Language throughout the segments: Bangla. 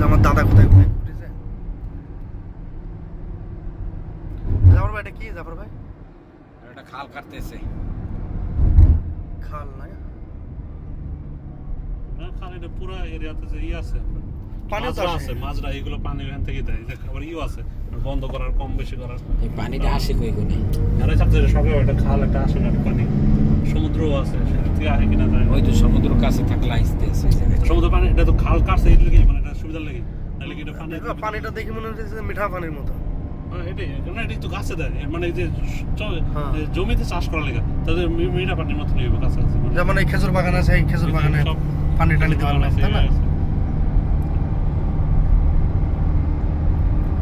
আমার দাদা কোথায় ঘুরেছে। জাফর ভাই এটা কি জাফর ভাই? এটা খাল কাটতেছে। খাল না খাল, এটা পুরো এরিয়াতে যে আছে পানি তো আছে, মাজরা এগুলো পানি এখান থেকে দেয়, যে আবার আছে বন্ধ করার, কম বেশি করার। এই পানিটা আসে কই কোনে? আরে সব জায়গায় সব একটা খাল একটা আসে না পানি, সমুদ্রও আছে, সেটা থেকে আসে কিনা যায়। ওই তো সমুদ্র কাছে থাকলে আসতে আছে সমুদ্র পানি, এটা তো খাল কাটছে এর লাগি, মানে এটা সুবিধার লাগি, নাহলে কি এটা পানি পানিটা দেখে মনে হচ্ছে মিঠা পানির মতো। এটাই না, এটা তো গাছে দেয়, মানে যে জমিতে চাষ করা লেগে তাদের মিঠা পানির মতো নেই কাছাকাছি, যেমন এই খেজুর বাগান আছে, এই খেজুর বাগানে পানি টানি দিতে পারবে, তাই না?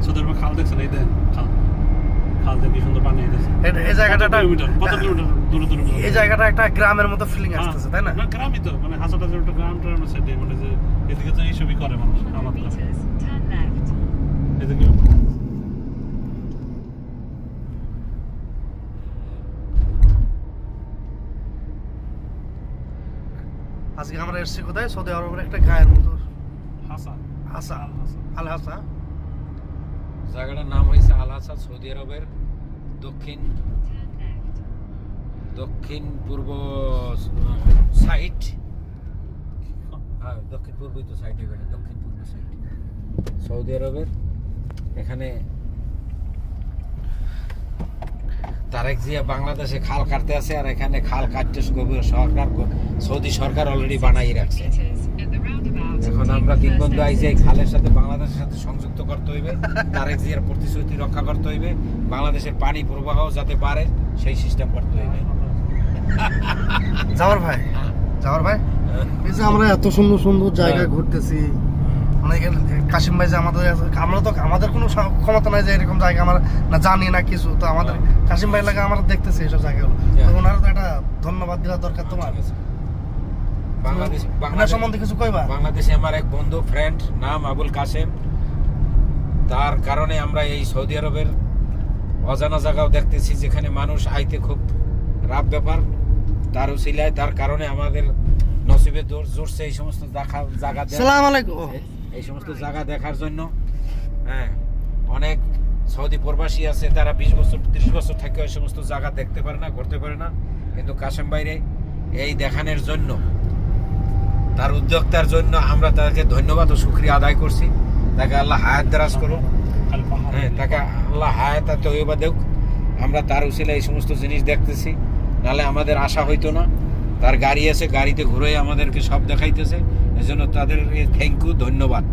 সুন্দর খাল দেখছেন, এই দেন খাল থেকে কি সুন্দর পানি দিতেছে। এই জায়গাটা কত কিলোমিটার দূরে দূরে এই জায়গাটা একটা গ্রামের মতো ফিলিং আসতেছে, তাই না? না গ্রামই তো, মানে হাজারটা যে একটা গ্রাম ট্রামের সাইডে, মানে যে এদিকে তো এইসবই করে মানুষ আমাদের এদিকে। আজকে আমরা এসেছি কোথায়? সৌদি আরবের একটা গায়ের মতো হাসা হাসা, আল হাসা। জায়গাটার নাম হয়েছে আল হাসা, সৌদি আরবের দক্ষিণ পূর্ব সাইড। হ্যাঁ, দক্ষিণ পূর্বই তো সাইড, এখানে দক্ষিণ পূর্ব সাইড সৌদি আরবের। এখানে তারেক জিয়া বাংলাদেশে খাল কাটতে আছে, আর এখানে খাল কাটতে সৌদি সরকার অলরেডি বানাই রাখছে। এখন আমরা তিন বন্ধু আইছি, এই খালের সাথে বাংলাদেশের সাথে সংযুক্ত করতে হইবে, তারেক জিয়ার প্রতিশ্রুতি রক্ষা করতে হইবে, বাংলাদেশের পানি প্রবাহ যাতে বাড়ে সেই সিস্টেম করতে হইবে। জাফর ভাই, জাফর ভাই, এই যে আমরা এত সুন্দর সুন্দর জায়গায় ঘুরতেছি, মানে কাশিম ভাই যে আমরা তো আমাদের কোনো ক্ষমতা নাই যে এরকম জায়গা আমরা না জানি না কিছু, তো আমাদের কাশিম ভাই লাগে আমরা দেখতেছি এইসব জায়গাগুলো, তো ওনার তো একটা ধন্যবাদ দেওয়া দরকার তোমার। বাংলাদেশ সম্বন্ধে কিছু কইবা? বাংলাদেশে আমার এক বন্ধু ফ্রেন্ড নাম আবুল কাসেম, তার কারণে আমরা এই সৌদি আরবের অজানা জায়গাও দেখতেছি, যেখানে মানুষ আইতে খুব রাত ব্যাপার, তার উসিলায়, তার কারণে আমাদের নসিবে জোরছে এই সমস্ত জায়গা। সালাম আলাইকুম। এই সমস্ত জায়গা দেখার জন্য, হ্যাঁ, অনেক সৌদি প্রবাসী আছে, তারা 20 বছর 30 বছর থেকে ওই সমস্ত জায়গা দেখতে পারে না, ঘুরতে পারে না, কিন্তু কাশেম বাইরে এই দেখানোর জন্য, তার উদ্যোক্তার জন্য আমরা তাকে ধন্যবাদ ও শুকরিয়া আদায় করছি। তাকে আল্লাহ হায়াত দারাজ করুক, হ্যাঁ, তাকে আল্লাহ হায়াত আর তয়বা দেউক। আমরা তার উসিলায় এই সমস্ত জিনিস দেখতেছি, নাহলে আমাদের আশা হইতো না। তার গাড়ি আছে, গাড়িতে ঘুরে আমাদেরকে সব দেখাইতেছে, এজন্য তাদের থ্যাংক ইউ, ধন্যবাদ।